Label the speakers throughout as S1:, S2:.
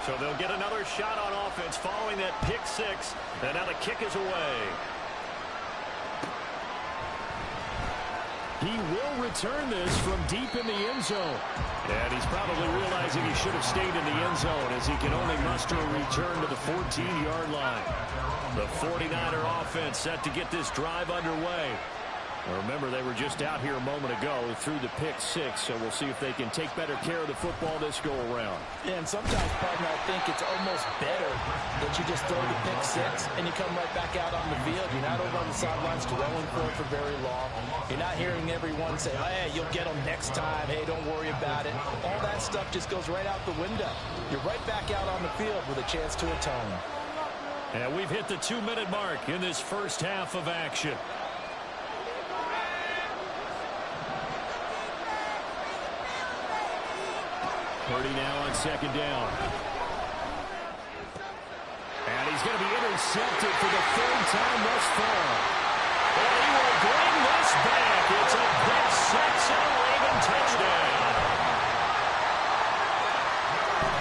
S1: So they'll get another shot on offense following that pick six. And now the kick is away.
S2: He will return this from deep in the end zone.
S1: And he's probably realizing he should have stayed in the end zone as he can only muster a return to the 14-yard line. The 49er offense set to get this drive underway. Remember, they were just out here a moment ago through the pick six, so we'll see if they can take better care of the football this go-around.
S3: Yeah, and sometimes, partner, I think it's almost better that you just throw the pick six and you come right back out on the field. You're not over on the sidelines dwelling for it for very long. You're not hearing everyone say, hey, you'll get them next time. Hey, don't worry about it. All that stuff just goes right out the window. You're right back out on the field with a chance to atone.
S1: And we've hit the 2-minute mark in this first half of action. Purdy now on second down. And he's going to be intercepted for the third time thus far. And he will bring this back. It's a pick six and a Raven touchdown.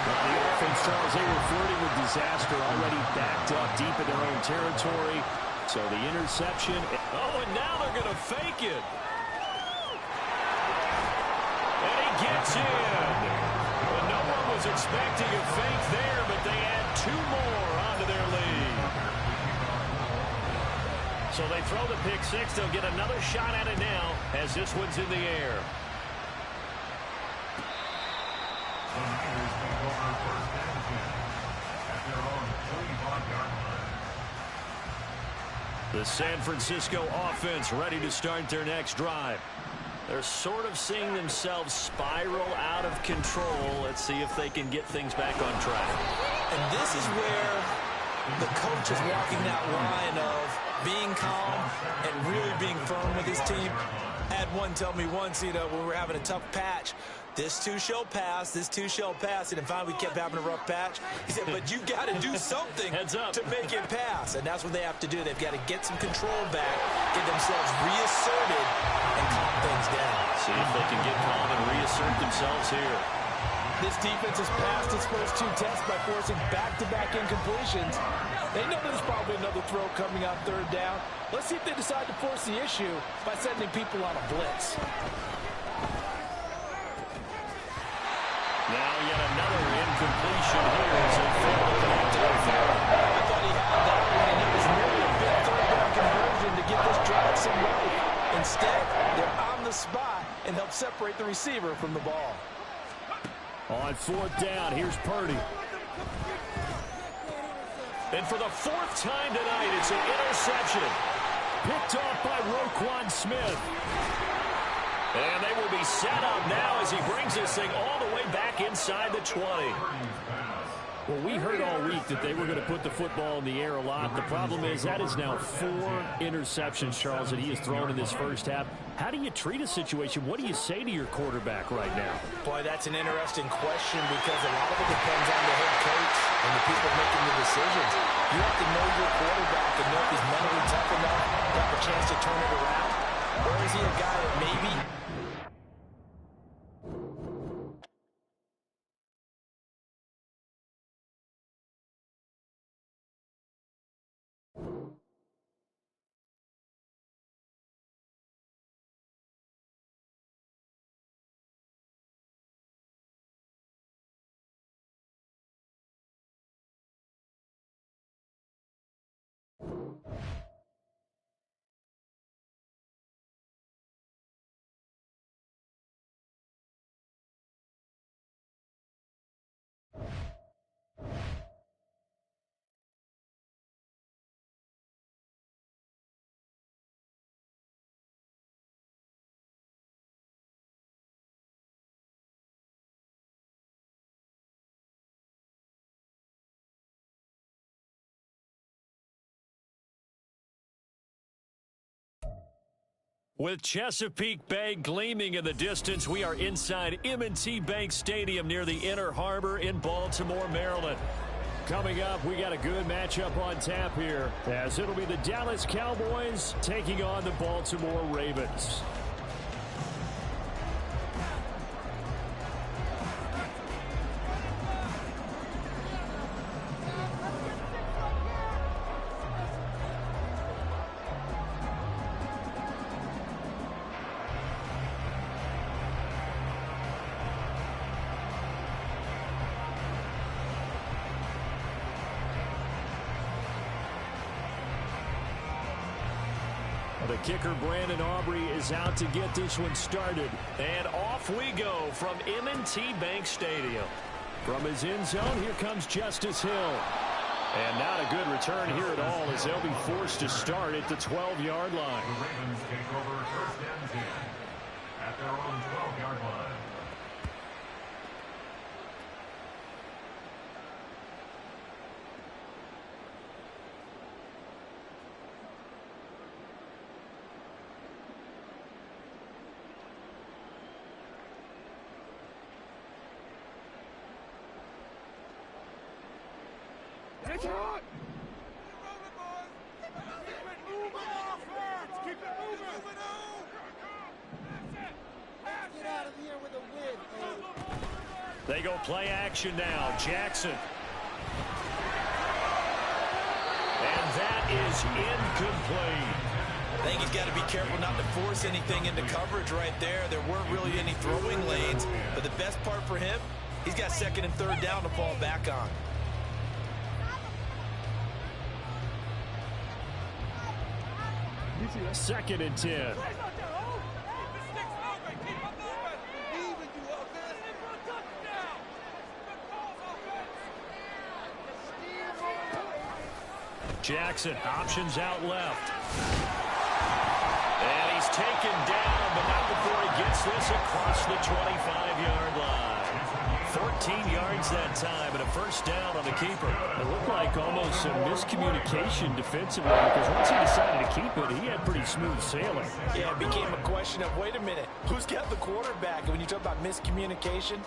S1: Well, the offense, Charles, they were flirting with disaster, already backed up deep in their own territory. So the interception. Oh, and now they're going to fake it. And he gets in. No one was expecting a fake there, but they add 2 more onto their lead. So they throw the pick six. They'll get another shot at it now as this one's in the air. The San Francisco offense ready to start their next drive. They're sort of seeing themselves spiral out of control. Let's see if they can get things back on track.
S3: And this is where the coach is walking that line of being calm and really being firm with his team. I had one tell me once, when we were having a tough patch, this too shall pass, this too shall pass. And finally we kept having a rough patch. He said, but you got to do something to make it pass. And that's what they have to do. They've got to get some control back, get themselves reasserted, and calm things down.
S1: See if they can get calm and reassert themselves here.
S3: This defense has passed its first 2 tests by forcing back-to-back incompletions. They know there's probably another throw coming on third down. Let's see if they decide to force the issue by sending people on a blitz.
S1: Now yet another incompletion here as they fail to connect on third.
S3: I thought he had that one, and it was nearly a big third-down conversion to get this drive some life. Instead, they're on the spot and help separate the receiver from the ball.
S1: On fourth down, here's Purdy. And for the 4th time tonight, it's an interception. Picked off by Roquan Smith. And they will be set up now as he brings this thing all the way back inside the 20. Well, we heard all week that they were going to put the football in the air a lot. The problem is that is now 4 interceptions, Charles, that he has thrown in this first half. How do you treat a situation? What do you say to your quarterback right now?
S3: Boy, that's an interesting question because a lot of it depends on the head coach and the people making the decisions. You have to know your quarterback and know if he's mentally tough enough to have a chance to turn it around. Or is he a guy that maybe...
S1: With Chesapeake Bay gleaming in the distance, we are inside M&T Bank Stadium near the Inner Harbor in Baltimore, Maryland. Coming up, we got a good matchup on tap here, as it'll be the Dallas Cowboys taking on the Baltimore Ravens.
S2: The kicker, Brandon Aubrey, is out to get this one started.
S1: And off we go from M&T Bank Stadium.
S2: From his end zone, here comes Justice Hill.
S1: And not a good return here at all as they'll be forced to start at the 12-yard line.
S4: The Ravens take over first and 10 at their own 12-yard line.
S5: Take it on!
S1: They go play action now. Jackson. And that is incomplete.
S3: I think he's got to be careful not to force anything into coverage right there. There weren't really any throwing lanes, but the best part for him, he's got second and third down to fall back on.
S2: Second and 10.
S1: Jackson options out left. And he's taken down, but not before he gets this across the 25-yard line. 14 yards that time and a first down on the keeper.
S2: It looked like almost some miscommunication defensively because once he decided to keep it, he had pretty smooth sailing.
S3: Yeah, it became a question of, wait a minute, who's got the quarterback? And when you talk about miscommunication,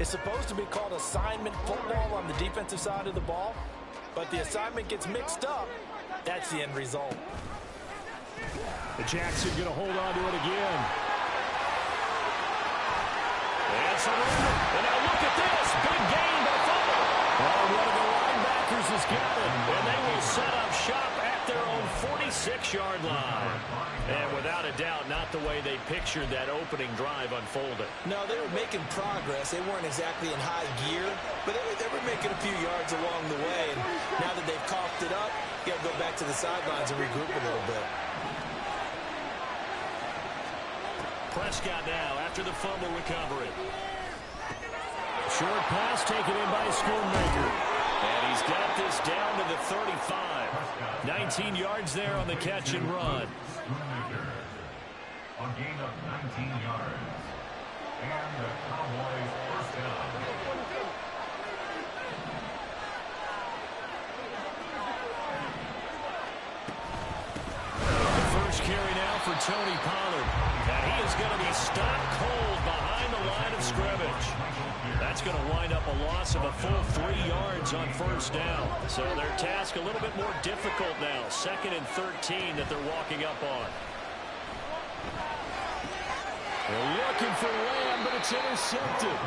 S3: it's supposed to be called assignment football on the defensive side of the ball, but the assignment gets mixed up. That's the end result.
S2: Jackson going to hold on to it again.
S1: And now look at this. Big gain, but a fumble.
S2: Oh, one of the linebackers has got it.
S1: And they will set up shop at their own 46-yard line. And without a doubt, not the way they pictured that opening drive unfolded.
S3: No, they were making progress. They weren't exactly in high gear, but they were making a few yards along the way. And now that they've coughed it up, you got to go back to the sidelines and regroup a little bit.
S1: Prescott now after the fumble recovery.
S2: Short pass taken in by Schoonmaker.
S1: And he's got this down to the 35. 19 yards there on the catch and run.
S4: A gain of 19 yards. And the Cowboys first down.
S1: The first carry now for Tony Pollard. And he is going to be stopped cold behind the line of scrimmage. That's going to wind up a loss of a full 3 yards on first down. So their task a little bit more difficult now. Second and 13 that they're walking up on.
S2: They're looking for Lamb, but it's intercepted.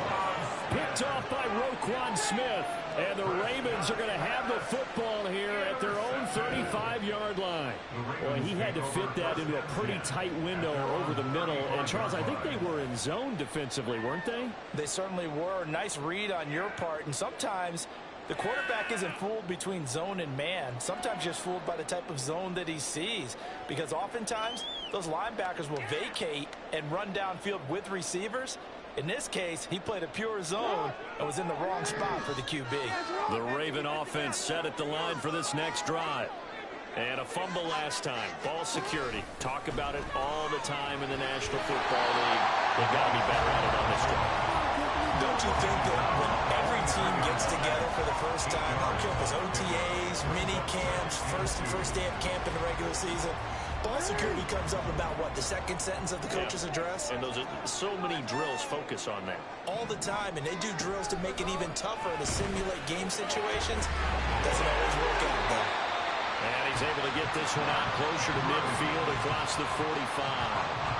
S2: Picked off by Roquan Smith. And the Ravens are going to have the football here at their own 35-yard line. Well, he had to fit that into a pretty tight window over the middle. And, Charles, I think they were in zone defensively, weren't they?
S3: They certainly were. Nice read on your part. And sometimes the quarterback isn't fooled between zone and man. Sometimes just fooled by the type of zone that he sees. Because oftentimes those linebackers will vacate and run downfield with receivers. In this case, he played a pure zone and was in the wrong spot for the QB.
S1: The Raven offense set at the line for this next drive. And a fumble last time. Ball security. Talk about it all the time in the National Football League. They've got to be better at it on this drive.
S3: Don't you think that when every team gets together for the first time, I don't care if it's OTAs, mini camps, first day of camp in the regular season, ball security comes up about, what, the second sentence of the coach's address?
S1: And those are so many drills focus on that.
S3: All the time, and they do drills to make it even tougher to simulate game situations. Doesn't always work out, though.
S1: And he's able to get this one out closer to midfield across the 45.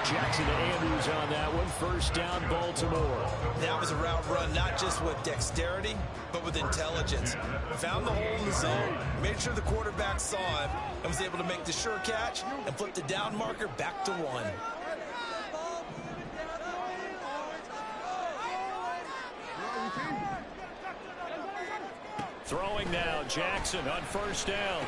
S2: Jackson to Andrews on that one. First down, Baltimore.
S3: That was a route run, not just with dexterity, but with intelligence. Found the hole in the zone, made sure the quarterback saw him, and was able to make the sure catch and flip the down marker back to 1.
S1: Throwing now, Jackson on first down.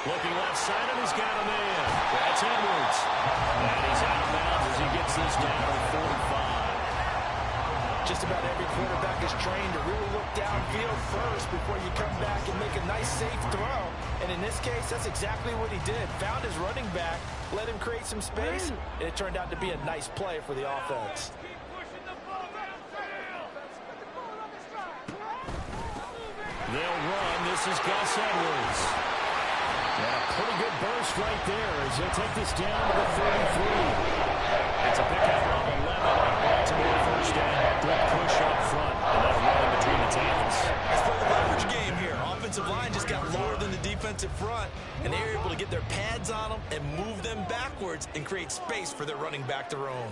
S1: Looking left side, and he's got a man. That's Edwards. And he's out of bounds as he gets this down to 45.
S3: Just about every quarterback is trained to really look downfield first before you come back and make a nice, safe throw. And in this case, that's exactly what he did. Found his running back, let him create some space, and it turned out to be a nice play for the offense.
S1: They'll run. This is Gus Edwards. And a pretty good burst right there as he'll take this down to the 43. It's a pickup of 11 on Baltimore first down. Good push up front, and then a run between the tackles.
S3: It's for the leverage game here. Offensive line just got lower than the defensive front, and they were able to get their pads on them and move them backwards and create space for their running back to roam.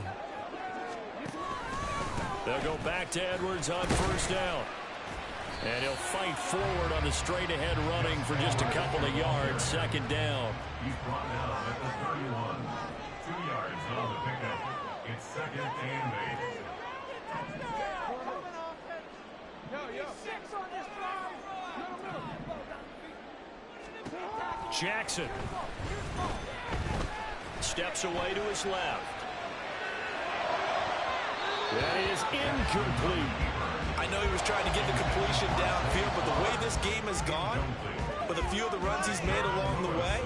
S1: They'll go back to Edwards on first down. And he'll fight forward on the straight-ahead running for just a couple of yards. Second down.
S4: He's brought down at the 31. 2 yards on the pickup. It's second and 8.
S1: Jackson steps away to his left. That is incomplete.
S3: I know he was trying to get the completion downfield, but the way this game has gone, with a few of the runs he's made along the way,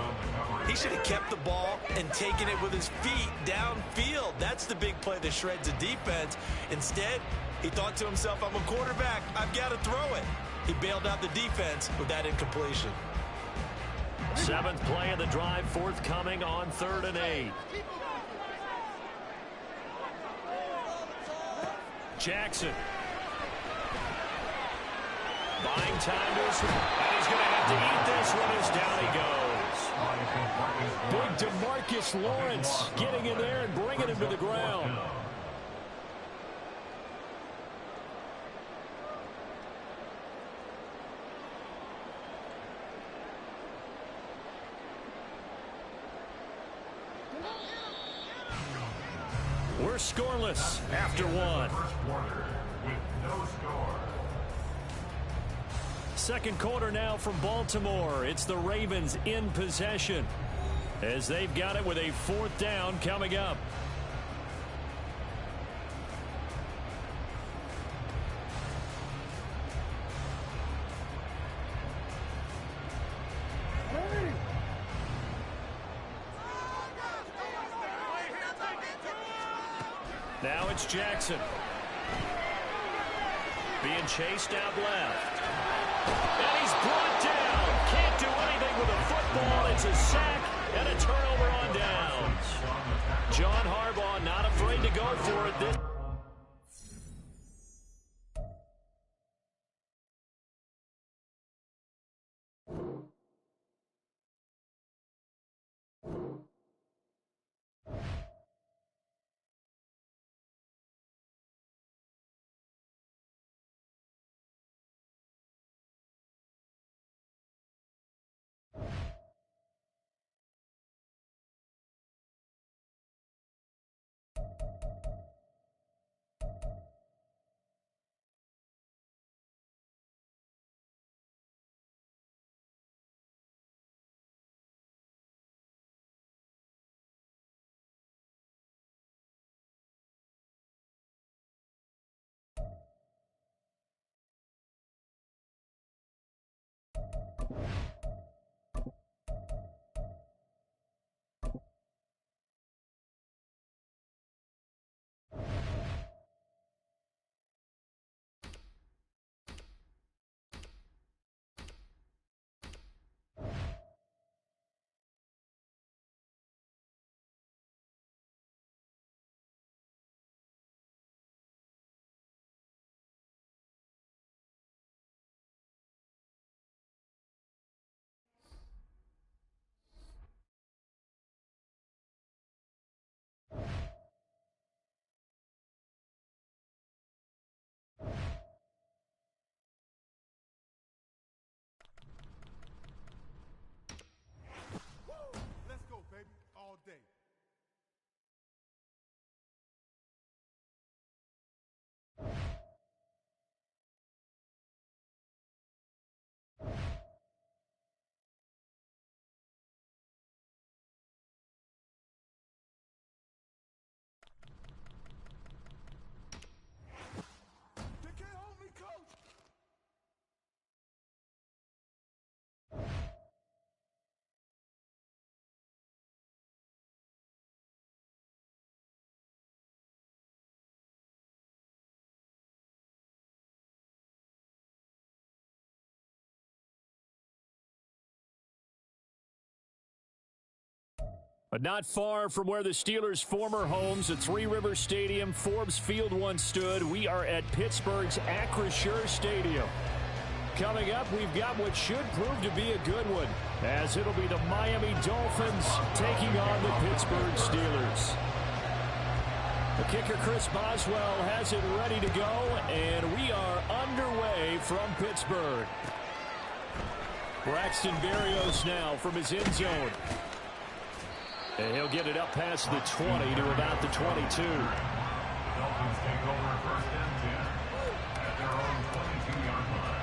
S3: he should have kept the ball and taken it with his feet downfield. That's the big play that shreds the defense. Instead, he thought to himself, I'm a quarterback, I've got to throw it. He bailed out the defense with that incompletion.
S1: Seventh play of the drive, forthcoming on 3rd and 8. Jackson. Buying time to his, and he's going to have to eat this one as down he goes.
S2: Big DeMarcus Lawrence getting in there and bringing him to the ground.
S1: We're scoreless after one.
S4: First quarter with no score.
S1: Second quarter now from Baltimore. It's the Ravens in possession as they've got it with a 4th down coming up. Now it's Jackson. Being chased out left. And he's brought down. Can't do anything with a football. It's a sack and a turnover on downs. John Harbaugh not afraid to go for it this
S2: But not far from where the Steelers' former homes, at Three River Stadium, Forbes Field once stood, we are at Pittsburgh's Acrisure Stadium. Coming up, we've got what should prove to be a good one, as it'll be the Miami Dolphins taking on the Pittsburgh Steelers. The kicker, Chris Boswell, has it ready to go, and we are underway from Pittsburgh. Braxton Berrios now from his end zone. And he'll get it up past the 20 to about the 22.
S4: Dolphins take over first and 10 at their own 22-yard line.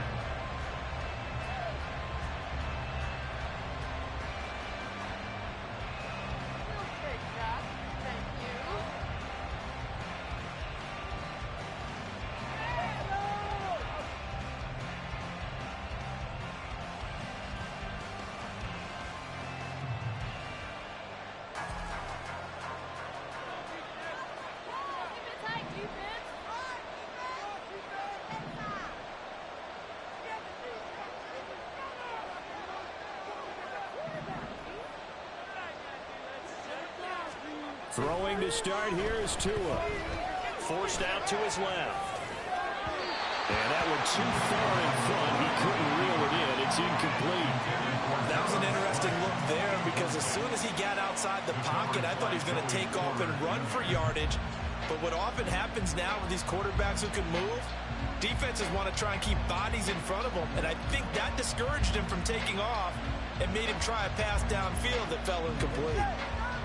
S2: Throwing to start here is Tua. Forced out to his left. And that one too far in front. He couldn't reel it in. It's incomplete.
S3: That was an interesting look there because as soon as he got outside the pocket, I thought he was going to take off and run for yardage. But what often happens now with these quarterbacks who can move, defenses want to try and keep bodies in front of them. And I think that discouraged him from taking off and made him try a pass downfield that fell incomplete.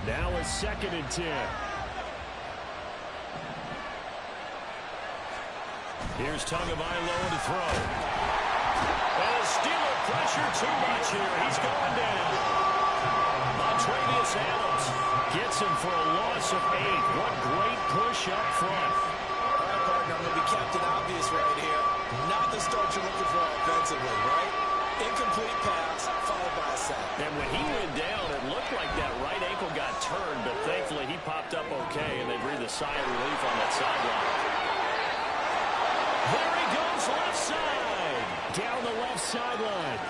S2: Now a 2nd and 10. Here's Tagovailoa to throw. And a Steeler pressure too much here. He's going down. Montravius Adams gets him for a loss of 8. What great push up front.
S3: All right, partner, I'm going to be Captain Obvious right here. Not the start you're looking for offensively, right? Incomplete pass, followed by a sack.
S1: And when he went down, it looked like that right ankle got turned, but thankfully he popped up okay, and they breathed a sigh of relief on that sideline.
S2: There he goes, left side. Down the left sideline.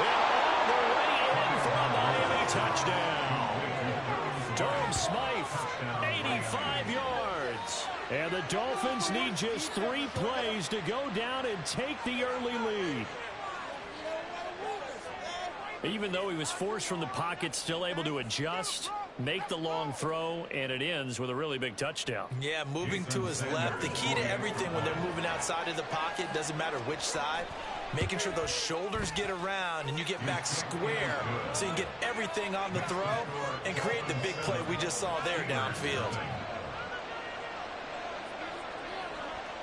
S2: And all the way in for a Miami touchdown. Durham Smythe, 85 yards. And the Dolphins need just 3 plays to go down and take the early lead. Even though he was forced from the pocket, still able to adjust, make the long throw, and it ends with a really big touchdown.
S3: Yeah, moving to his left. The key to everything when they're moving outside of the pocket, doesn't matter which side, making sure those shoulders get around and you get back square so you can get everything on the throw and create the big play we just saw there downfield.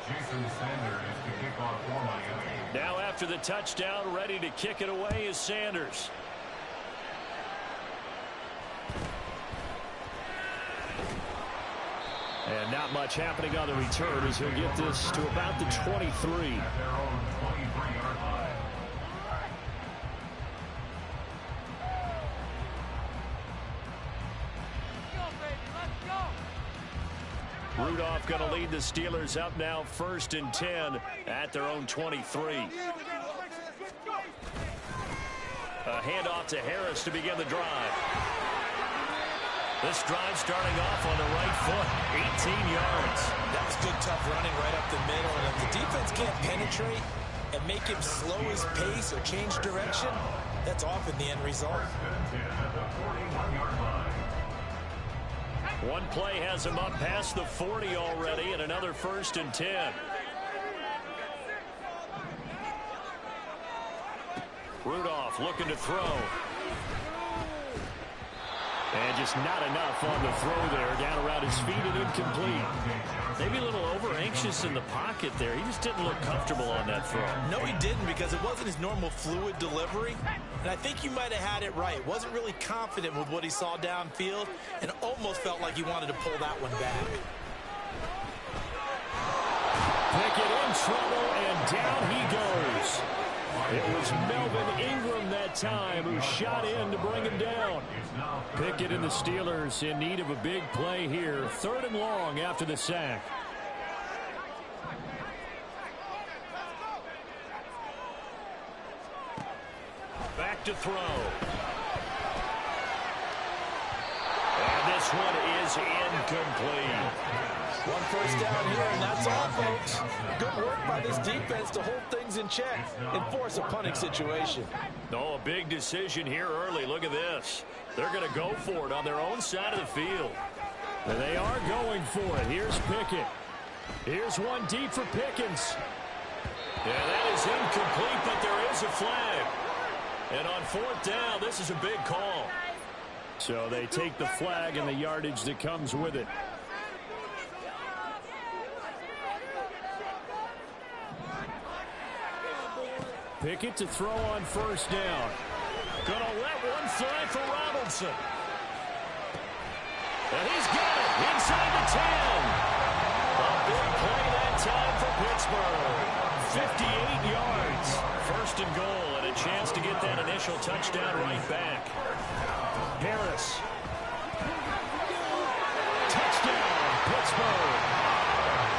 S4: Jason Sanders to kick off for Miami.
S2: Now after the touchdown, ready to kick it away is Sanders. And not much happening on the return as he'll get this to about the 23.
S4: At their own 23-yard line.
S2: Rudolph going to lead the Steelers up now 1st and 10 at their own 23. A handoff to Harris to begin the drive. This drive starting off on the right foot, 18 yards.
S3: That was good, tough running right up the middle. And if the defense can't penetrate and make him slow his pace or change direction, that's often the end result.
S2: One play has him up past the 40 already, and another 1st and 10. Rudolph looking to throw. And just not enough on the throw there. Down around his feet and incomplete. Maybe a little over-anxious in the pocket there. He just didn't look comfortable on that throw.
S3: No, he didn't, because it wasn't his normal fluid delivery. And I think you might have had it right. Wasn't really confident with what he saw downfield and almost felt like he wanted to pull that one back.
S2: Pickett in trouble, and down he goes. It was Melvin Ingram that time who shot in to bring him down. Pickett and the Steelers in need of a big play here. 3rd and long after the sack. Back to throw.
S1: this one is incomplete.
S3: One first down here, and that's all, folks. Good work by this defense to hold things in check and force a punting situation.
S1: Oh, a big decision here early. Look at this. They're going to go for it on their own side of the field.
S2: And they are going for it. Here's Pickett. Here's one deep for Pickens.
S1: Yeah, that is incomplete, but there is a flag. And on fourth down, this is a big call.
S2: So they take the flag and the yardage that comes with it. Pickett to throw on first down.
S1: Gonna let one fly for Robinson. And he's got it inside the 10. A big play that time for Pittsburgh. 58 yards. First and goal, and a chance to get that initial touchdown right back.
S2: Harris. Touchdown, Pittsburgh.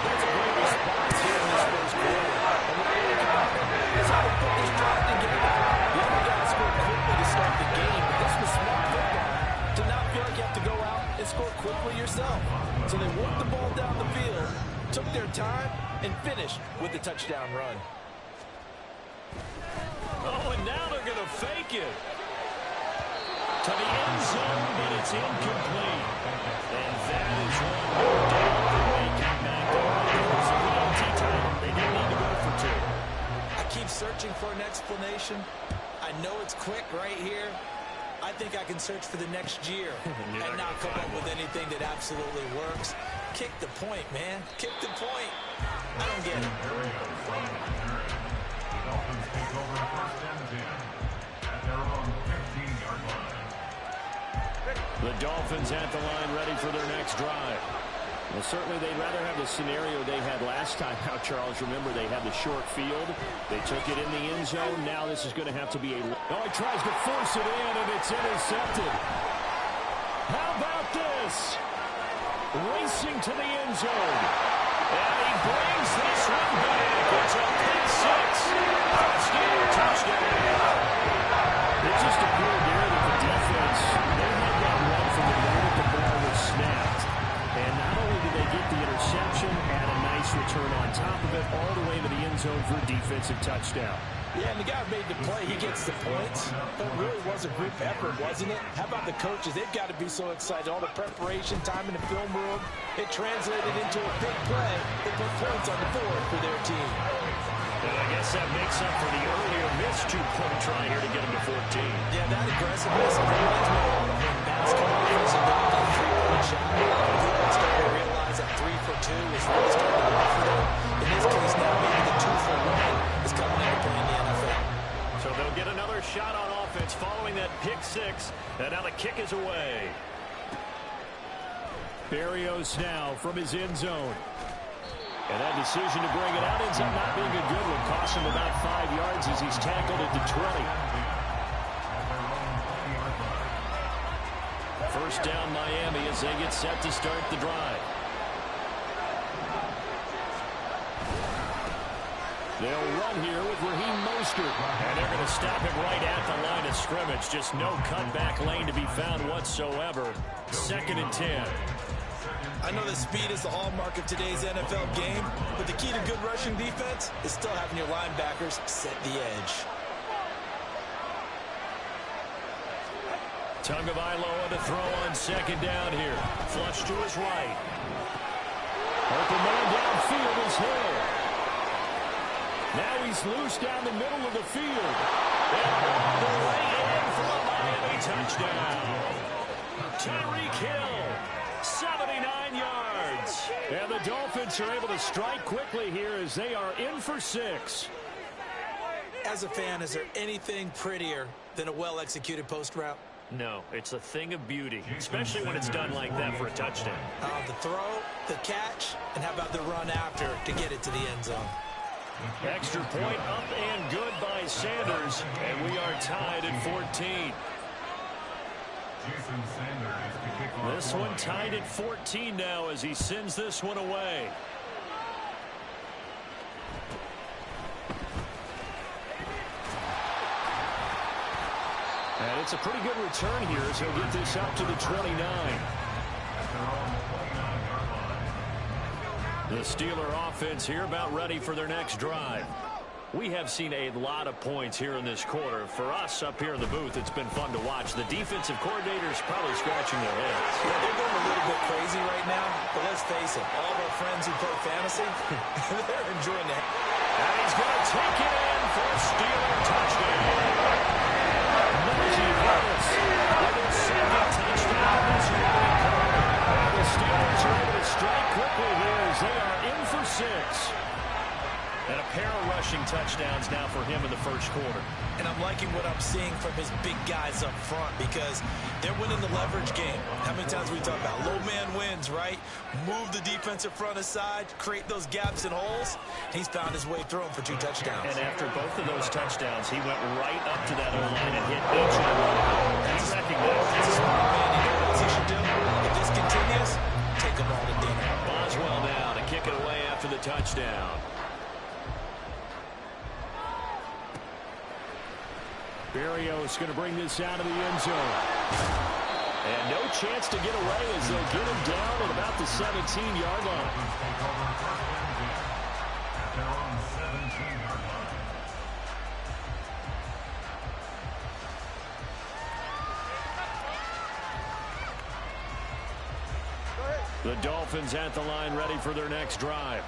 S3: That's a great response here in this first quarter. And what we're looking at is how to put this drive together. The other guys scored quickly to start the game, but this was smart football. To not feel like you have to go out and score quickly yourself. So they worked the ball down the field, took their time, and finished with the touchdown run.
S1: Oh, and now they're going to fake it. To the end zone, but it's incomplete. And that is one more down that they come back to. It was a penalty time. They didn't need to go for two.
S3: I keep searching for an explanation. I know it's quick right here. I think I can search for the next year and not come up with anything that absolutely works. Kick the point, man. Kick the point. I don't get it.
S4: The Dolphins take over first and 10 at their own 15-yard line.
S2: The Dolphins at the line ready for their next drive. Well, certainly they'd rather have the scenario they had last time out, Charles. Remember, they had the short field. They took it in the end zone. Now this is going to have to be a... Oh, he tries to force it in, and it's intercepted. How about this? Racing to the end zone.
S1: And he brings this one back. It's a pick six. Touchdown.
S2: It just appeared there that the defense, they had that run from the moment the ball was snapped. And not only did they get the interception, and a nice return on top of it, all the way to the end zone for a defensive touchdown.
S3: Yeah, and the guy made the play. He gets the points. But it really was a group effort, wasn't it? How about the coaches? They've got to be so excited. All the preparation, time in the film room, it translated into a big play. They put points on the board for their team.
S1: And I guess that makes up for the earlier missed two-point try here to get him to 14.
S3: Yeah, that aggressiveness reminds me of when basketball was about that three-point shot. People started to realize that 3 for 2 was really starting to work for them. In this case, now maybe the 2 for 1 is coming into play in the NFL.
S1: So they'll get another shot on offense following that pick six. And now the kick is away.
S2: Berrios now from his end zone. And that decision to bring it out ends up not being a good one. Costs him about 5 yards as he's tackled at the 20. First down Miami as they get set to start the drive. They'll run here with Raheem Mostert.
S1: And they're going to stop him right at the line of scrimmage. Just no cutback lane to be found whatsoever. 2nd and 10.
S3: I know that speed is the hallmark of today's NFL game, but the key to good rushing defense is still having your linebackers set the edge.
S1: Tagovailoa to throw on 2nd down here. Flush to his right.
S2: Open man downfield is Hill. Now he's loose down the middle of the field.
S1: And all the way in for a Miami touchdown. Tyreek Hill. 79 yards.
S2: And the Dolphins are able to strike quickly here as they are in for 6.
S3: As a fan, is there anything prettier than a well-executed post route?
S1: No, it's a thing of beauty, especially when it's done like that for a touchdown.
S3: The throw, the catch, and how about the run after to get it to the end zone?
S1: Extra point up and good by Sanders, and we are tied at 14. This one tied at 14 now as he sends this one away.
S2: And it's a pretty good return here as he'll get this up to the 29.
S1: The Steeler offense here about ready for their next drive. We have seen a lot of points here in this quarter. For us up here in the booth, it's been fun to watch. The defensive coordinators probably scratching their heads.
S3: Yeah, they're going a little bit crazy right now, but let's face it, all of our friends who play fantasy, they're enjoying that.
S1: And he's going to take it in for a Steeler touchdown. Najee Harris with his second touchdown this year. And the Steelers are able to strike quickly here as they are in for 6. And a pair of rushing touchdowns now for him in the first quarter.
S3: And I'm liking what I'm seeing from his big guys up front because they're winning the leverage game. How many times we talk about low man wins, right? Move the defensive front aside, create those gaps and holes. He's found his way through them for 2 touchdowns.
S1: And after both of those touchdowns, he went right up to that O-line and hit each and one. He recognized
S3: That's a smart man. You know what he should do? If this continues, take them all to dinner.
S1: Boswell now to kick it away after the touchdown. Berrios going to bring this out of the end zone. And no chance to get away as they'll get him down at about the 17-yard line.
S4: At their own 17-yard line.
S1: The Dolphins at the line ready for their next drive.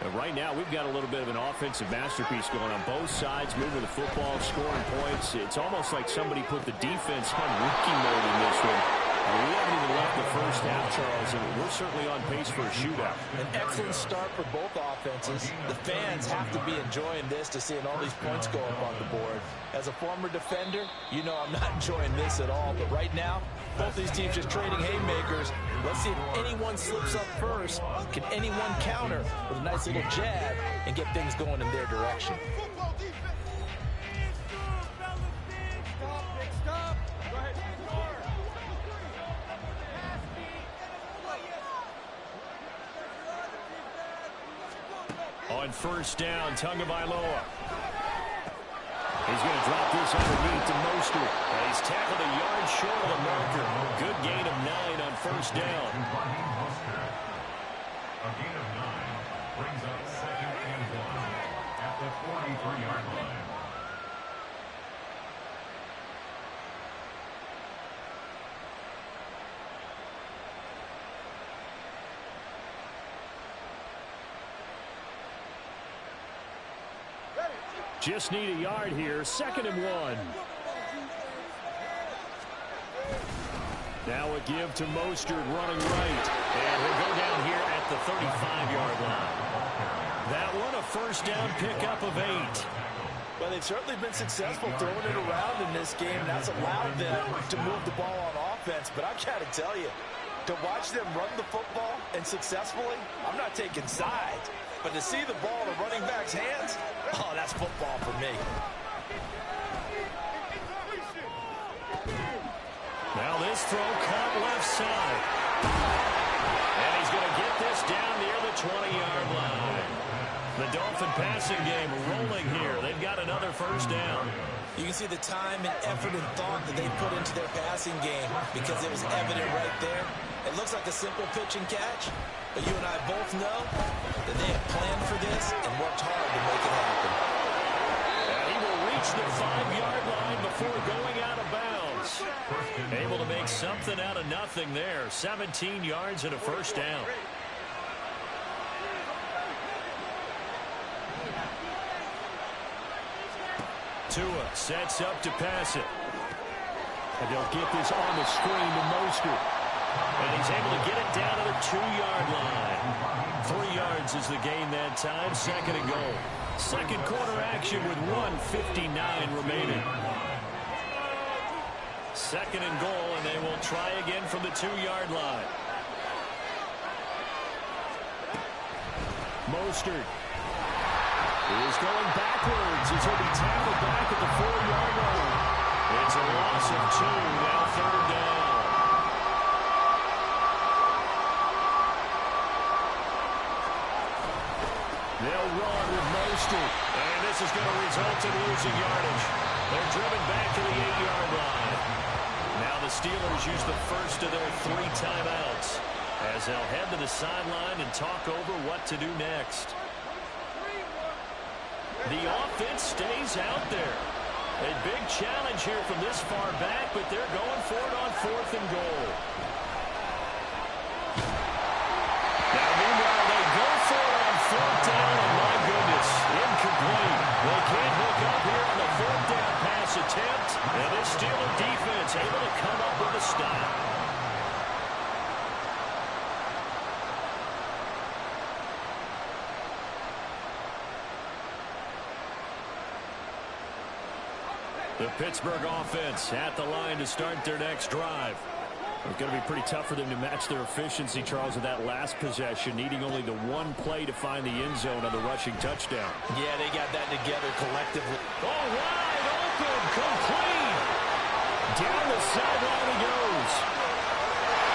S1: And right now, we've got a little bit of an offensive masterpiece going on both sides, moving the football, scoring points. It's almost like somebody put the defense on rookie mode in this one. We haven't even left the first half, Charles, and we're certainly on pace for a shootout.
S3: An excellent start for both offenses. The fans have to be enjoying this to seeing all these points go up on the board. As a former defender, you know I'm not enjoying this at all. But right now, both these teams just trading haymakers. Let's see if anyone slips up first. Can anyone counter with a nice little jab and get things going in their direction?
S1: On first down, Tagovailoa. He's going to drop this underneath to Mostert. And he's tackled a yard short of the marker. Good gain of 9 on first down.
S4: A gain of 9 brings up 2nd and 1 at the 43-yard line.
S1: Just need a yard here. 2nd and 1. Now a give to Mostert running right. And he'll go down here at the 35-yard line. That one a first down pickup of 8.
S3: Well, they've certainly been successful throwing it around in this game. That's allowed them to move the ball on offense. But I've got to tell you, to watch them run the football and successfully, I'm not taking sides. But to see the ball in a running back's hands, oh, that's football for me.
S1: Now this throw caught left side. And he's going to get this down near the 20-yard line. The Dolphin passing game rolling here. They've got another first down.
S3: You can see the time and effort and thought that they put into their passing game because it was evident right there. It looks like a simple pitch and catch, but you and I both know that they have planned for this and worked hard to make it happen.
S1: And he will reach the 5-yard line before going out of bounds. Able to make something out of nothing there. 17 yards and a first down. Tua sets up to pass it. And they'll get this on the screen to Mostert. And he's able to get it down to the 2-yard line. 3 yards is the gain that time. 2nd and goal. Second quarter action with 1:59 remaining. 2nd and goal, and they will try again from the 2-yard line. Mostert is going backwards as he'll be tackled back at the 4-yard line. It's a loss of 2, now 3rd down. They'll run with Mostert, and this is going to result in losing yardage. They're driven back to the 8-yard line. Now the Steelers use the first of their 3 timeouts. as they'll head to the sideline and talk over what to do next. The offense stays out there. A big challenge here from this far back, but they're going for it on 4th and goal. Now, meanwhile, they go for it on 4th down, and my goodness, incomplete. They can't hook up here on the 4th down pass attempt, and this Steeler defense able to come up with a stop. The Pittsburgh offense at the line to start their next drive. It's going to be pretty tough for them to match their efficiency, Charles, with that last possession, needing only the one play to find the end zone on the rushing touchdown.
S3: Yeah, they got that together collectively.
S1: Oh, wide open, complete. Down the sideline he goes.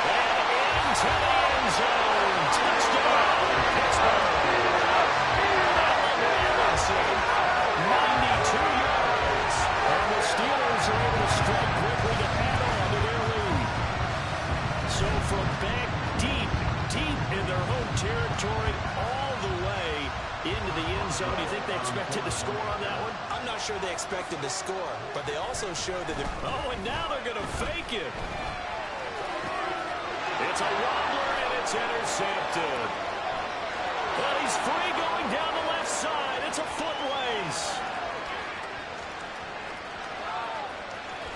S1: And into the end zone. Touchdown, Pittsburgh. Allen Robinson, 92 yards. And the Steelers are able to strike quickly to add on to their lead. So from back deep in their home territory, all the way into the end zone, do you think they expected to score on that one?
S3: I'm not sure they expected to score, but they also showed that they're...
S1: Oh, and now they're going to fake it. It's a wobbler, and it's intercepted. But he's free going down the left side. It's a foot waste.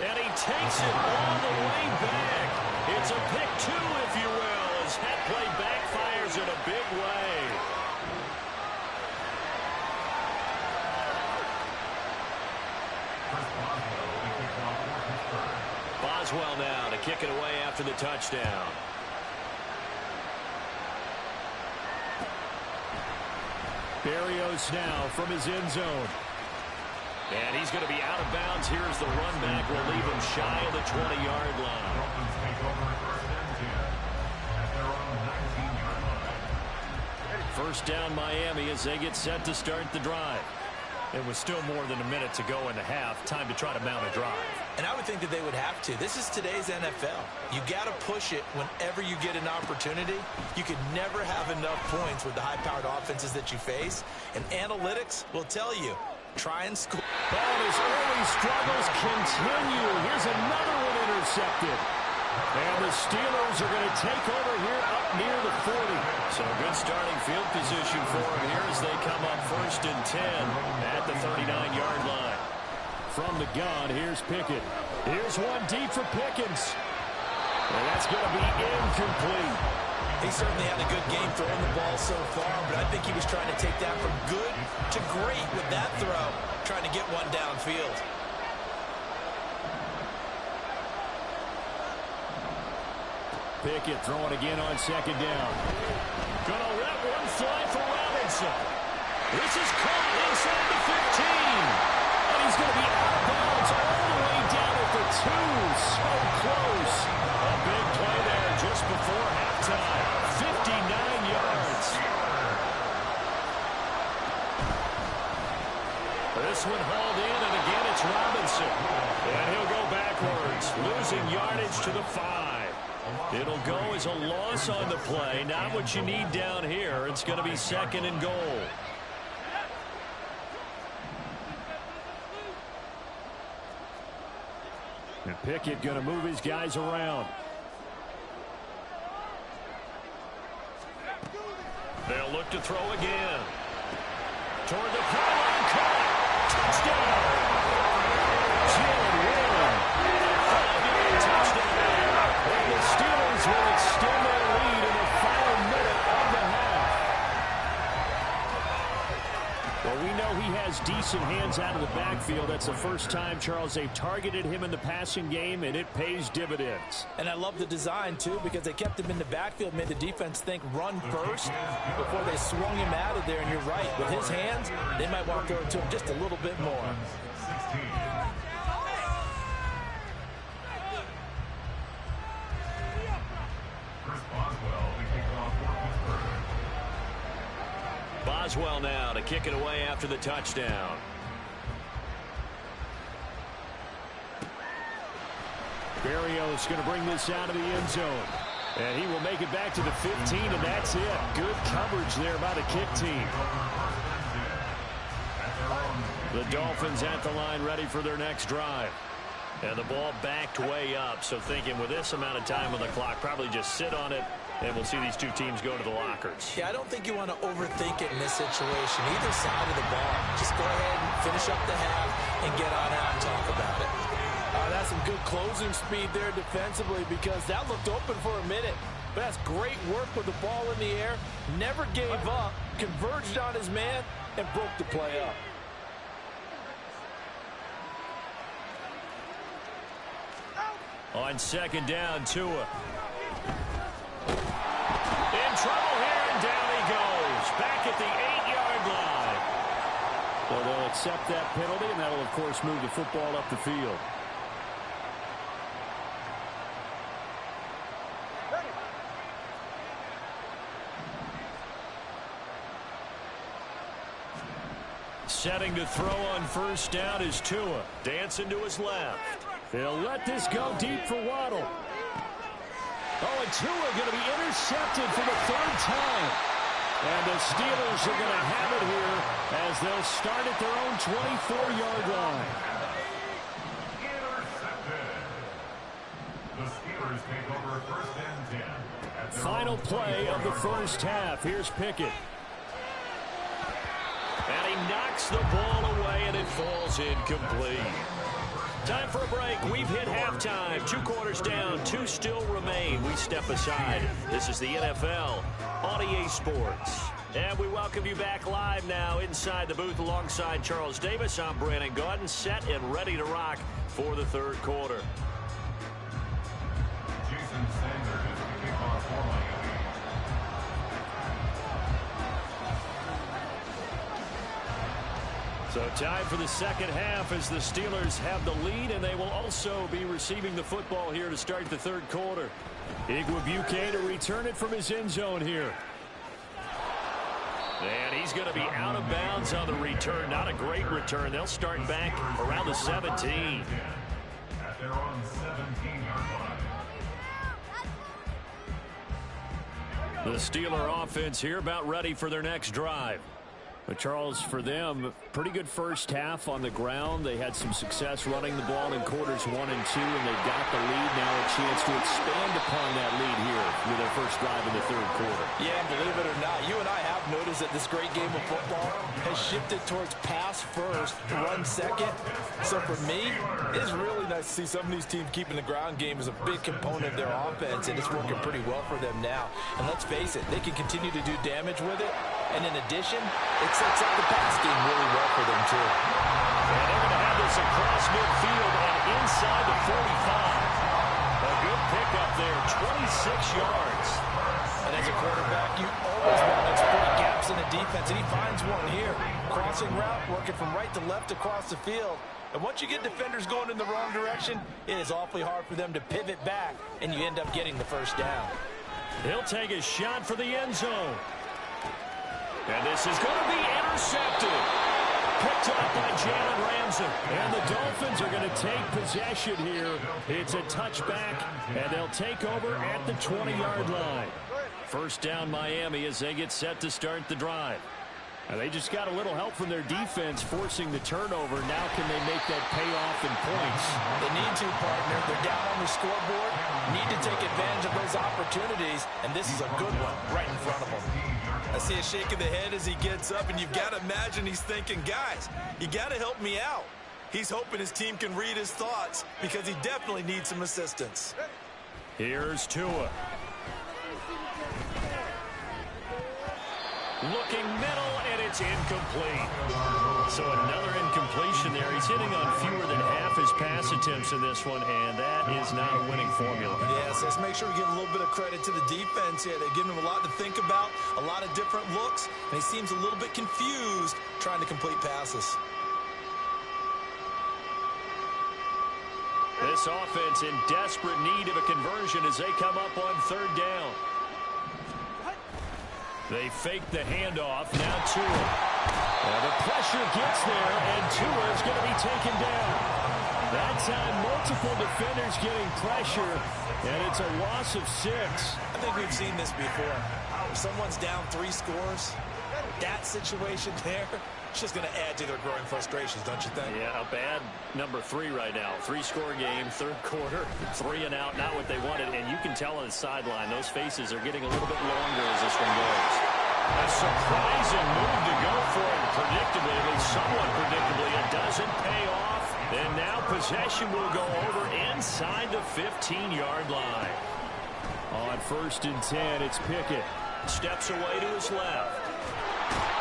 S1: And he takes it all the way back. It's a pick 2, if you will, as that play backfires in a big way. Boswell now to kick it away after the touchdown. Berrios now from his end zone. And he's going to be out of bounds. Here's the run back. Will leave him shy of the 20-yard line. First down Miami as they get set to start the drive. It was still more than a minute to go in the half. Time to try to mount a drive.
S3: And I would think that they would have to. This is today's NFL. You got to push it whenever you get an opportunity. You could never have enough points with the high-powered offenses that you face. And analytics will tell you, try and score.
S1: But his early struggles continue. Here's another one intercepted. And the Steelers are going to take over here up near the 40. So good starting field position for them here as they come up 1st and 10 at the 39-yard line. From the gun, here's Pickett. Here's one deep for Pickens. And that's going to be incomplete.
S3: He certainly had a good game throwing the ball so far, but I think he was trying to take that from good to great with that throw, trying to get one downfield.
S1: Pickett throwing again on 2nd down. Gonna let one fly for Robinson. This is caught inside the 15. And he's going to be out of bounds all the way down at the 2. So close. A big play there just before halftime. 59 yards. This one hauled in, and again it's Robinson. And he'll go backwards, losing yardage to the 5. It'll go as a loss on the play. Not what you need down here. It's going to be 2nd and goal. And Pickett going to move his guys around. They'll look to throw again. Toward the pylon, caught. Touchdown. Jalen Warren. 5-yard touchdown. And the Steelers will extend their lead in the final minute of the half. Well, we know he has decent hands out of the backfield. That's the first time, Charles, they've targeted him in the passing game, and it pays dividends.
S3: And I love the design, too, because they kept him in the backfield, made the defense think run first before they swung him out of there. And you're right, with his hands, they might want to go to him just a little bit more. Boswell now to kick it away after the touchdown.
S1: Berrios going to bring this out of the end zone.
S2: And he will make it back to the 15, and that's it. Good coverage there by the kick team. The Dolphins at the line ready for their next drive. And the ball backed way up. So thinking with this amount of time on the clock, probably just sit on it, and we'll see these two teams go to the lockers.
S3: Yeah, I don't think you want to overthink it in this situation. Either side of the ball. Just go ahead and finish up the half and get on out and talk about it.
S5: That's some good closing speed there defensively because that looked open for a minute. But that's great work with the ball in the air. Never gave up, converged on his man, and broke the play up.
S2: On second down, Tua. In trouble here, and down he goes. Back at the 8-yard line. So they'll accept that penalty, and that'll, of course, move the football up the field. Setting to throw on first down is Tua. Dancing to his left. They'll let this go deep for Waddle. Oh, and Tua going to be intercepted for the third time. And the Steelers are going to have it here as they'll start at their own 24-yard line.
S4: Intercepted. The Steelers take over first and 10.
S2: Final play of the first half. Here's Pickett. And he knocks the ball away, and it falls incomplete. Time for a break. We've hit halftime. 2 quarters down. 2 still remain. We step aside. This is the NFL on EA Sports. And we welcome you back live now inside the booth alongside Charles Davis. I'm Brandon Gaudin, set and ready to rock for the third quarter.
S4: Jason Sanders is the kickoff for Miami.
S2: So time for the second half as the Steelers have the lead, and they will also be receiving the football here to start the third quarter. Igwebuike to return it from his end zone here. And he's going to be out of bounds on the return. Not a great return. They'll start back around the 17.
S4: At their own 17-yard line.
S2: The Steeler offense here about ready for their next drive. But Charles, for them, pretty good first half on the ground. They had some success running the ball in quarters 1 and 2, and they've got the lead now, a chance to expand upon that lead here with their first drive in the third quarter.
S5: Yeah, and believe it or not, you and I have noticed that this great game of football has shifted towards pass first, run second. So for me, it's really nice to see some of these teams keeping the ground game as a big component of their offense, and it's working pretty well for them now. And let's face it, they can continue to do damage with it. And in addition, it sets up the pass game really well for them, too.
S2: And they're going to have this across midfield and inside the 45. A good pickup there, 26 yards.
S5: And as a quarterback, you always want to exploit gaps in the defense, and he finds one here. Crossing route, working from right to left across the field. And once you get defenders going in the wrong direction, it is awfully hard for them to pivot back, and you end up getting the first down.
S2: He'll take a shot for the end zone. And this is going to be intercepted. Picked up by Jalen Ramsey. And the Dolphins are going to take possession here. It's a touchback, and they'll take over at the 20-yard line. First down Miami as they get set to start the drive. And they just got a little help from their defense forcing the turnover. Now can they make that pay off in points?
S5: They need to, partner. They're down on the scoreboard. Need to take advantage of those opportunities. And this is a good one right in front of them.
S3: I see a shake of the head as he gets up, and you've got to imagine he's thinking, guys, you got to help me out. He's hoping his team can read his thoughts because he definitely needs some assistance.
S2: Here's Tua. Looking middle, and it's incomplete. So another incompletion there. He's hitting on fewer than half his pass attempts in this one, and that is not a winning formula.
S3: Yes, let's make sure we give a little bit of credit to the defense here. They're giving him a lot to think about, a lot of different looks, and he seems a little bit confused trying to complete passes.
S2: This offense in desperate need of a conversion as they come up on third down. They fake the handoff. Now Tua. The pressure gets there, and Tua is going to be taken down. That time, multiple defenders getting pressure, and it's a loss of 6.
S3: I think we've seen this before. If someone's down 3 scores, that situation there, it's just going to add to their growing frustrations, don't you think?
S1: Yeah, a bad number 3 right now. 3-score game, third quarter, 3 and out, not what they wanted. And you can tell on the sideline, those faces are getting a little bit longer as this one goes. A surprising move to go for it. Predictably, at least somewhat predictably, it doesn't pay off. And now possession will go over inside the 15-yard line.
S2: On 1st and 10, it's Pickett.
S1: Steps away to his left.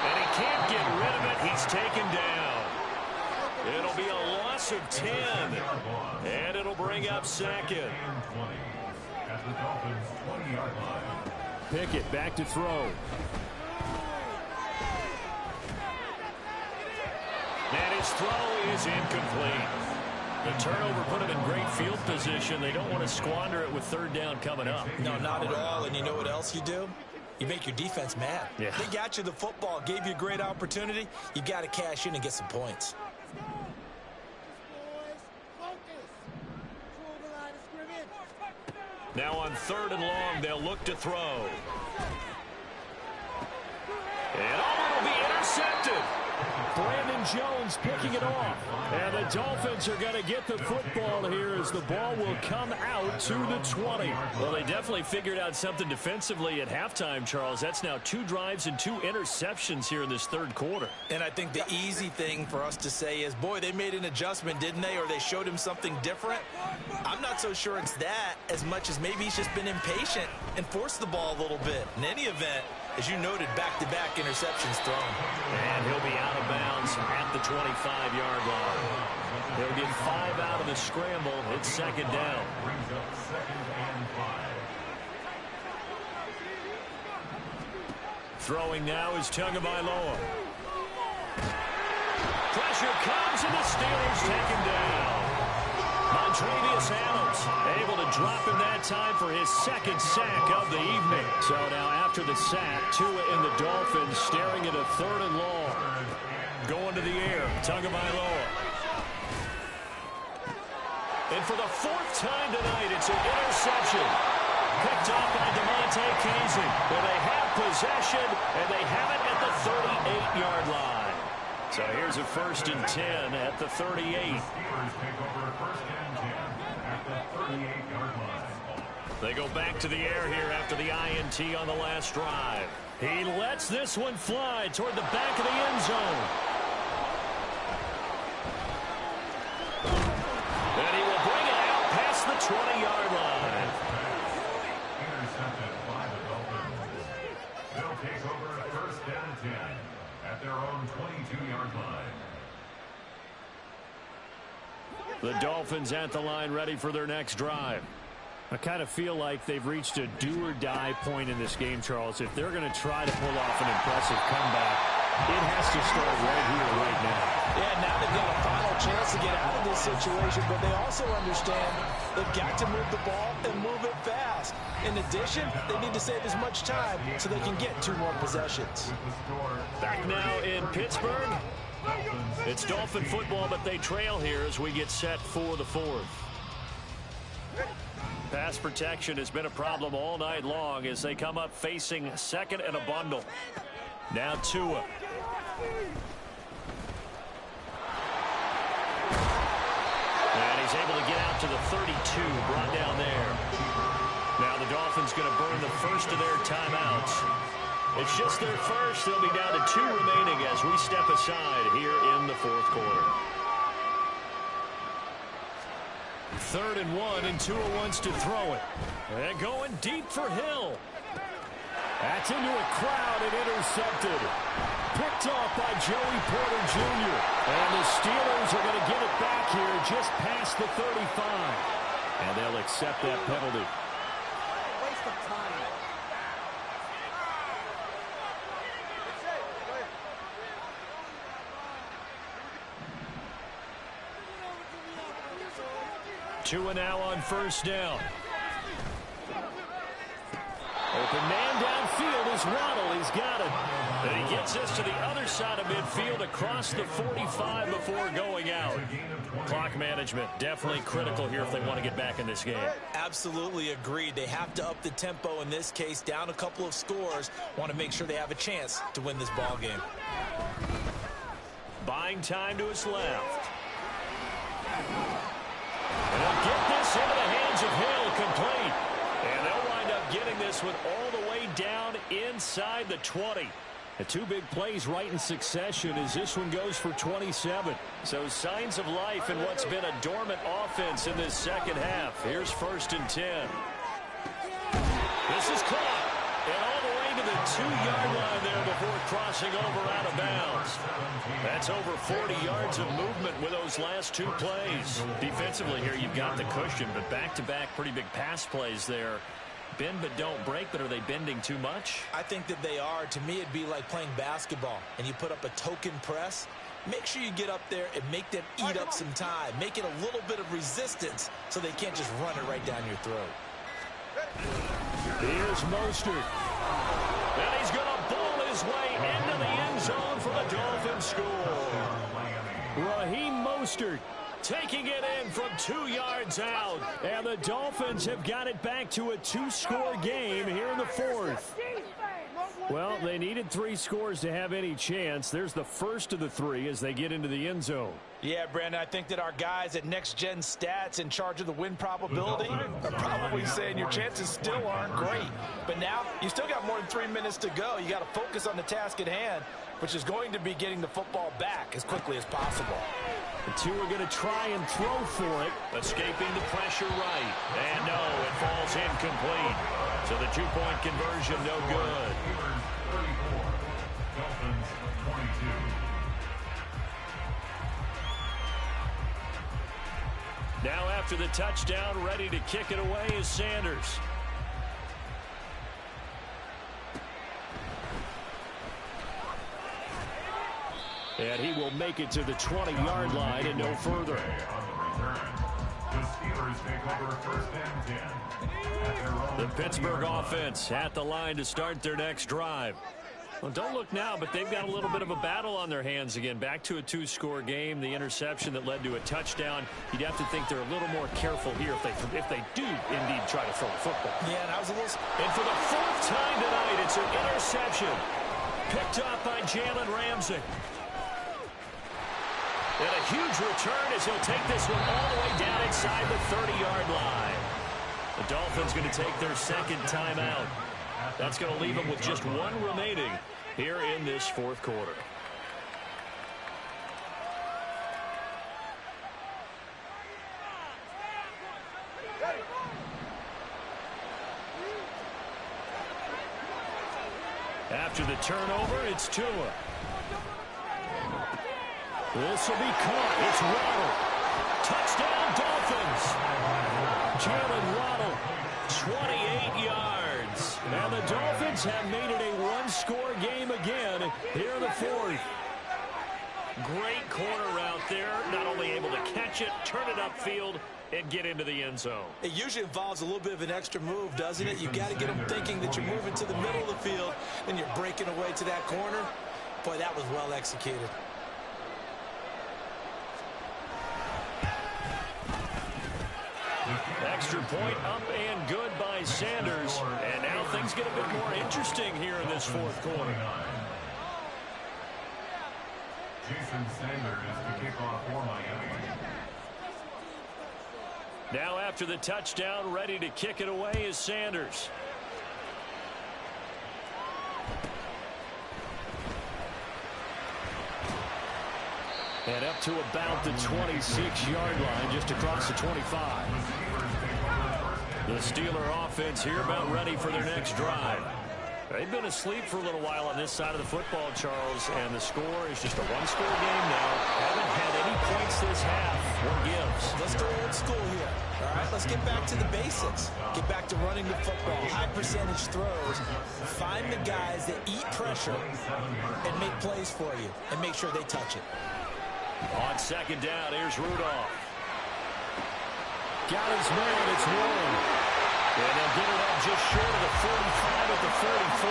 S1: And he can't get rid of it. He's taken down. It'll be a loss of 10. And it'll bring up 2nd.
S4: At the Dolphins' 20-yard line.
S2: Pickett back to throw.
S1: And his throw is incomplete. The turnover put him in great field position. They don't want to squander it with 3rd down coming up.
S3: No, not at all. And you know what else you do? You make your defense mad.
S1: Yeah.
S3: They got you the football, gave you a great opportunity. You got to cash in and get some points.
S1: Now on 3rd and long, they'll look to throw. And it'll be intercepted.
S2: Brandon Jones picking it off. And the Dolphins are going to get the football here as the ball will come out to the 20.
S1: Well, they definitely figured out something defensively at halftime, Charles. That's now 2 drives and 2 interceptions here in this 3rd quarter.
S3: And I think the easy thing for us to say is, boy, they made an adjustment, didn't they? Or they showed him something different. I'm not so sure it's that as much as maybe he's just been impatient and forced the ball a little bit. In any event, as you noted, back-to-back interceptions thrown.
S1: And he'll be out of bounds at the 25-yard line. He'll get 5 out of the scramble. It's 2nd down.
S4: Brings up 2nd and 5.
S1: Throwing now is Tagovailoa. Pressure comes and the Steelers take him down. Montravius Adams able to drop him that time for his 2nd sack of the evening.
S2: So now after the sack, Tua and the Dolphins staring at a 3rd and long.
S1: Going to the air, Tagovailoa. And for the 4th time tonight, it's an interception. Picked off by DeMonte Casey. Well, they have possession, and they have it at the 38-yard line. So here's a 1st and 10 at the 38.
S4: Steelers take over 1st and 10 at the 38-yard line.
S1: They go back to the air here after the INT on the last drive. He lets this one fly toward the back of the end zone. And he will bring it out past the 20-yard line.
S4: Intercepted by the Dolphins. They'll take over 1st and 10 at their own 22-yard line.
S2: The Dolphins at the line ready for their next drive. I kind of feel like they've reached a do-or-die point in this game, Charles. If they're going to try to pull off an impressive comeback, it has to start right here, right now.
S3: Yeah, now they've got a final chance to get out of this situation, but they also understand they've got to move the ball and move it fast. In addition, they need to save as much time so they can get 2 more possessions.
S1: Back now in Pittsburgh. It's Dolphin football, but they trail here as we get set for the 4th. Pass protection has been a problem all night long as they come up facing 2nd and a bundle. Now Tua. And he's able to get out to the 32, brought down there. Now the Dolphins going to burn the first of their timeouts. It's just their first. They'll be down to 2 remaining as we step aside here in the 4th quarter.
S2: 3rd and 1, and Tua wants to throw it.
S1: And going deep for Hill.
S2: That's into a crowd and intercepted. Picked off by Joey Porter Jr. And the Steelers are going to get it back here just past the 35. And they'll accept that penalty.
S6: Waste of time.
S1: Tua now on 1st down. Open man downfield is Waddle. He's got it.
S2: And he gets us to the other side of midfield across the 45 before going out. Clock management definitely critical here if they want to get back in this game.
S3: Absolutely agreed. They have to up the tempo in this case, down a couple of scores. Want to make sure they have a chance to win this ball game.
S2: Buying time to his left. And they'll get this into the hands of Hill, complete. And they'll wind up getting this one all the way down inside the 20. The two big plays right in succession as this one goes for 27. So signs of life in what's been a dormant offense in this second half. Here's 1st and 10. This is caught. And all the way to the 2-yard line there before crossing over out of bounds. That's over 40 yards of movement with those last two plays. Defensively here, you've got the cushion, but back-to-back pretty big pass plays there. Bend but don't break, but are they bending too much?
S3: I think that they are. To me, it'd be like playing basketball, and you put up a token press. Make sure you get up there and make them eat up some time. Make it a little bit of resistance so they can't just run it right down your throat.
S2: Here's Mostert. And he's going to ball his way into the end zone for the Dolphins score. Raheem Mostert taking it in from 2 yards out. And the Dolphins have got it back to a 2-score game here in the 4th. Well, they needed 3 scores to have any chance. There's the first of the 3 as they get into the end zone.
S5: Yeah, Brandon, I think that our guys at Next Gen Stats in charge of the win probability are probably saying your chances still aren't great. But now you still got more than 3 minutes to go. You got to focus on the task at hand, which is going to be getting the football back as quickly as possible.
S2: The two are going to try and throw for it. Escaping the pressure right. And no, it falls incomplete. So the 2-point conversion no good.
S4: Dolphins 22.
S2: Now after the touchdown, ready to kick it away is Sanders. And he will make it to the 20-yard line and no further.
S4: The Steelers take over 1st and 10.
S2: The Pittsburgh offense at the line to start their next drive. Well, don't look now, but they've got a little bit of a battle on their hands again. Back to a 2-score game. The interception that led to a touchdown. You'd have to think they're a little more careful here if they do indeed try to throw the football.
S3: Yeah, and I was a little...
S2: And for the 4th time tonight, it's an interception. Picked up by Jalen Ramsey. And a huge return as he'll take this one all the way down inside the 30-yard line. The Dolphins going to take their 2nd timeout. That's going to leave them with just 1 remaining here in this 4th quarter. After the turnover, it's Tua. This will be caught. It's Waddle. Touchdown, Dolphins. Jalen Waddle, 28 yards. And the Dolphins have made it a 1-score game again here in the 4th. Great corner route there. Not only able to catch it, turn it upfield, and get into the end zone.
S3: It usually involves a little bit of an extra move, doesn't it? You've got to get them thinking that you're moving to the middle of the field, and you're breaking away to that corner. Boy, that was well executed.
S2: Extra point up and good by Sanders. And now things get a bit more interesting here in this 4th quarter.
S4: Jason Sanders to kick off for Miami.
S2: Now after the touchdown, ready to kick it away is Sanders. And up to about the 26-yard line, just across the 25. The Steeler offense here about ready for their next drive. They've been asleep for a little while on this side of the football, Charles, and the score is just a 1-score game now. Haven't had any points this half. What gives?
S3: Let's go old school here. All right, let's get back to the basics. Get back to running the football, high percentage throws. Find the guys that eat pressure and make plays for you and make sure they touch it.
S2: On 2nd down, here's Rudolph. Got his man, it's Warren. And they'll get it up just short of the 45 at the 44.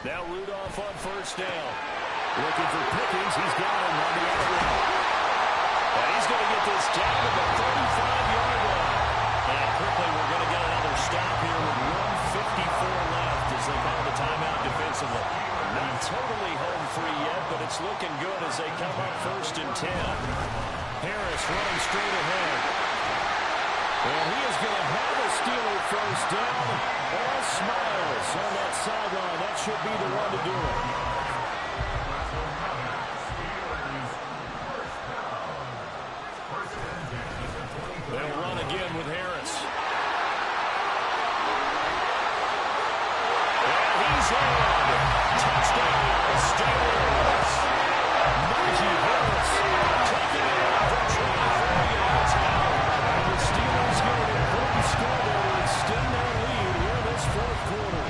S2: Now Rudolph on first down. Looking for Pickens. He's got him on the other route. And he's going to get this down to the 35-yard line. And quickly we're going to get another stop here with 1:54 left as they call the timeout defensively. Not totally home free yet, but it's looking good as they come up 1st and 10. Harris running straight ahead. And he is going to have a Steeler first down. All smiles on that sideline. That should be the one to do it. They'll run again with Harris. And he's in. Touchdown, Steelers. Najee Harris taking it out virtually 40 yards out. And the Steelers get an important score there to extend their lead here in this 4th quarter.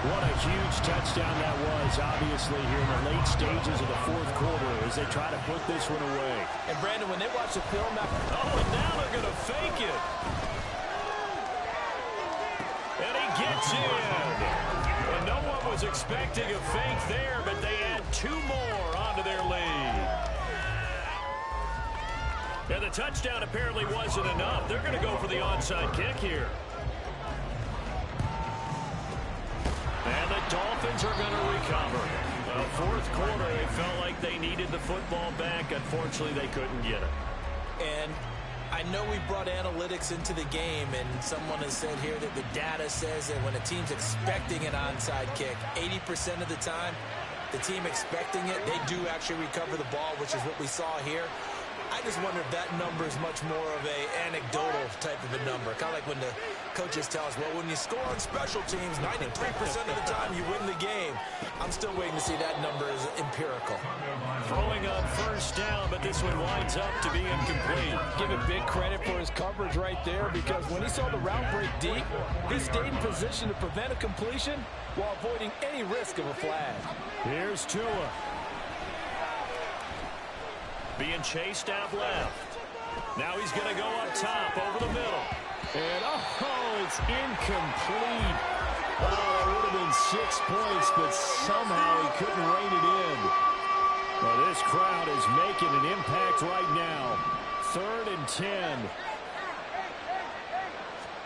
S2: What a huge touchdown that was, obviously, here in the late stages of the 4th quarter as they try to put this one away.
S5: And, Brandon, when they watch the film after...
S2: Oh, and now they're going to fake it. And he gets in. And no one was expecting a fake there, but they add 2 more onto their lead. And the touchdown apparently wasn't enough. They're going to go for the onside kick here. And the Dolphins are going to recover. 4th quarter, they felt like they needed the football back. Unfortunately, they couldn't get it.
S5: And I know we brought analytics into the game, and someone has said here that the data says that when a team's expecting an onside kick, 80% of the time, the team expecting it, they do actually recover the ball, which is what we saw here. I just wonder if that number is much more of a anecdotal type of a number. Kind of like when the coaches tell us, well, when you score on special teams, 93% of the time you win the game. I'm still waiting to see that number is empirical.
S2: Throwing on first down, but this one winds up to be incomplete.
S5: Give it big credit for his coverage right there, because when he saw the route break deep, he stayed in position to prevent a completion while avoiding any risk of a flag.
S2: Here's Tua. Being chased out left. Now he's going to go up top over the middle. And, oh, it's incomplete. Oh, that would have been 6 points, but somehow he couldn't rein it in. Well, this crowd is making an impact right now. 3rd and 10.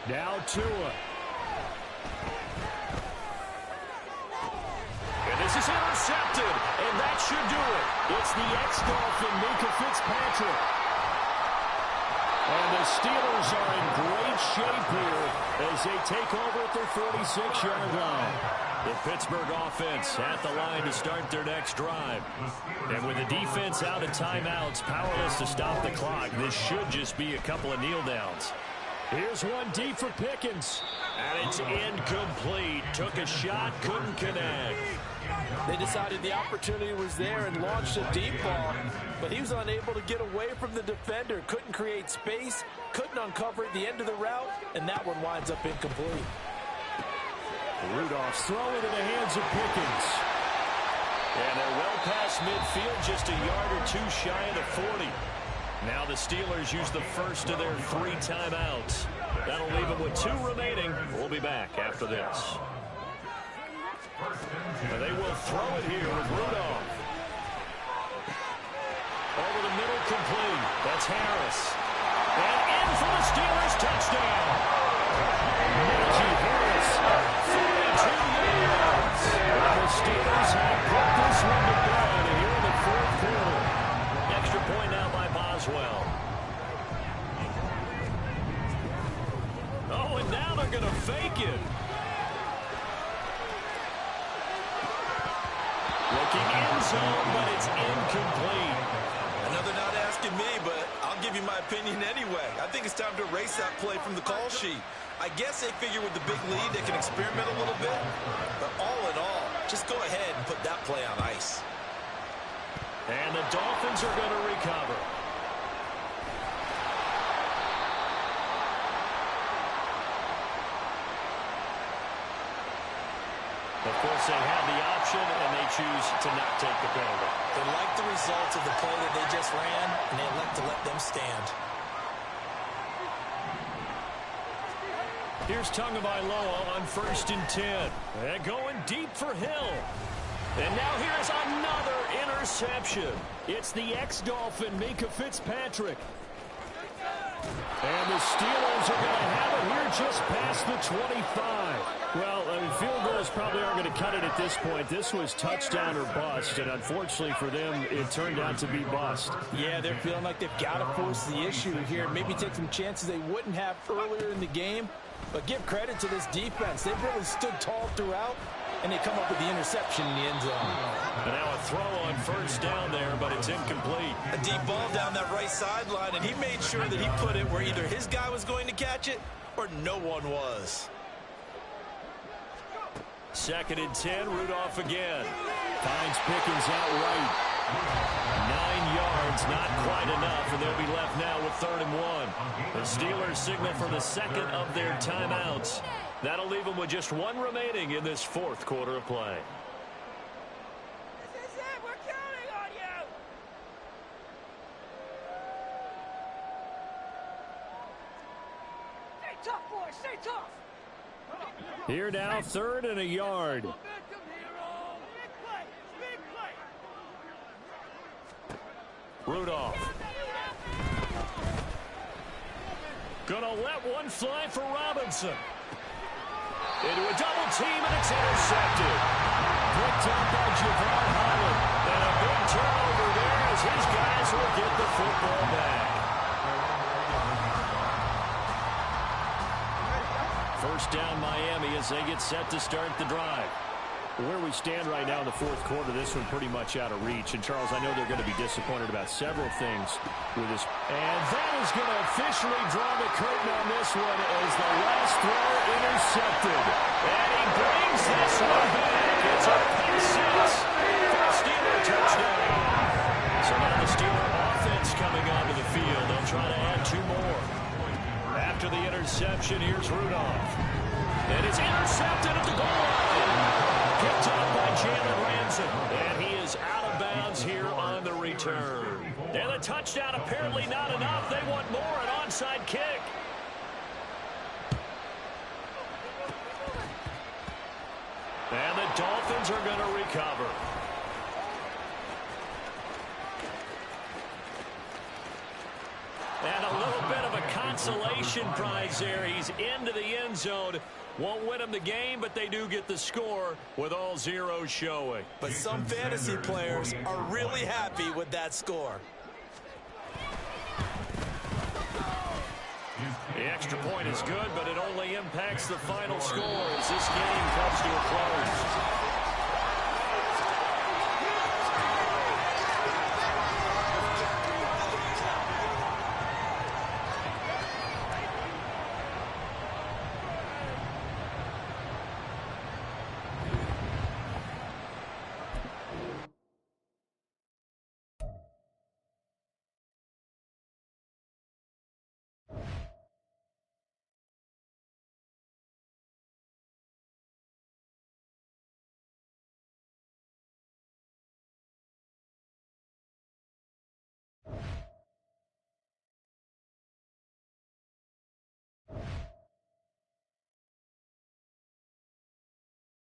S2: Now Tua. And this is intercepted, and that should do it. It's the ex-Dolphin, Minkah Fitzpatrick. And the Steelers are in great shape here as they take over at their 46-yard line. The Pittsburgh offense at the line to start their next drive. And with the defense out of timeouts, powerless to stop the clock, this should just be a couple of kneel downs. Here's one deep for Pickens. And it's incomplete. Took a shot, couldn't connect.
S5: They decided the opportunity was there and launched a deep ball, but he was unable to get away from the defender, couldn't create space, couldn't uncover at the end of the route, and that one winds up incomplete.
S2: Rudolph's throw into the hands of Pickens. And they're well past midfield, just a yard or 2 shy of the 40. Now the Steelers use the first of their 3 timeouts. That'll leave them with 2 remaining. We'll be back after this. And they will throw it here with Rudolph. Over the middle, complete. That's Harris. And in for the Steelers, touchdown. Najee Harris, 42 yards. And the Steelers have put this one to bed here in the 4th quarter. Extra point now by Boswell. Oh, and now they're going to fake it. Looking end zone, but it's incomplete.
S3: Another not asking me, but I'll give you my opinion anyway. I think it's time to erase that play from the call sheet. I guess they figure with the big lead they can experiment a little bit. But all in all, just go ahead and put that play on ice.
S2: And the Dolphins are going to recover. Of course, they have the option, and they choose to not take the penalty.
S5: They like the results of the play that they just ran, and they elect to let them stand.
S2: Here's Tagovailoa on 1st and 10. And going deep for Hill. And now here's another interception. It's the ex-Dolphin, Minka Fitzpatrick. And the Steelers are going to have it here just past the 25. Well, I mean, field goals probably aren't going to cut it at this point. This was touchdown or bust, and unfortunately for them, it turned out to be bust.
S5: Yeah, they're feeling like they've got to force the issue here. Maybe take some chances they wouldn't have earlier in the game. But give credit to this defense. They've really stood tall throughout, and they come up with the interception in the end zone.
S2: And now a throw on 1st down there, but it's incomplete.
S3: A deep ball down that right sideline, and he made sure that he put it where either his guy was going to catch it or no one was.
S2: 2nd and 10, Rudolph again. Finds Pickens out right. 9 yards, not quite enough, and they'll be left now with 3rd and 1. The Steelers signal for the second of their timeouts. That'll leave them with just 1 remaining in this 4th quarter of play.
S6: This is it. We're counting on you. Stay tough, boys. Stay tough.
S2: Here now, 3rd and a yard.
S6: Momentum, hero. Big play. Big play.
S2: Rudolph. Gonna let one fly for Robinson. Into a double team, and it's intercepted. Picked up by Javon Holland. And a big turnover there as his guys will get the football back. 1st down Miami as they get set to start the drive. Where we stand right now in the 4th quarter, this one pretty much out of reach. And, Charles, I know they're going to be disappointed about several things with this. And that is going to officially draw the curtain on this one as the last throw intercepted. And he brings this one back. It's a pick 6 for a Steeler touchdown. So now the Steeler offense coming onto the field. They'll try to add 2 more. After the interception, here's Rudolph. And it's intercepted at the goal line. Picked up by Jalen Ramsey. And he is out of bounds here on the return. And the touchdown apparently not enough. They want more, an onside kick. And the Dolphins are going to recover. And a little bit of a consolation prize there. He's into the end zone. Won't win them the game, but they do get the score with all zeros showing.
S3: But some fantasy players are really happy with that score.
S2: The extra point is good, but it only impacts the final score as this game comes to a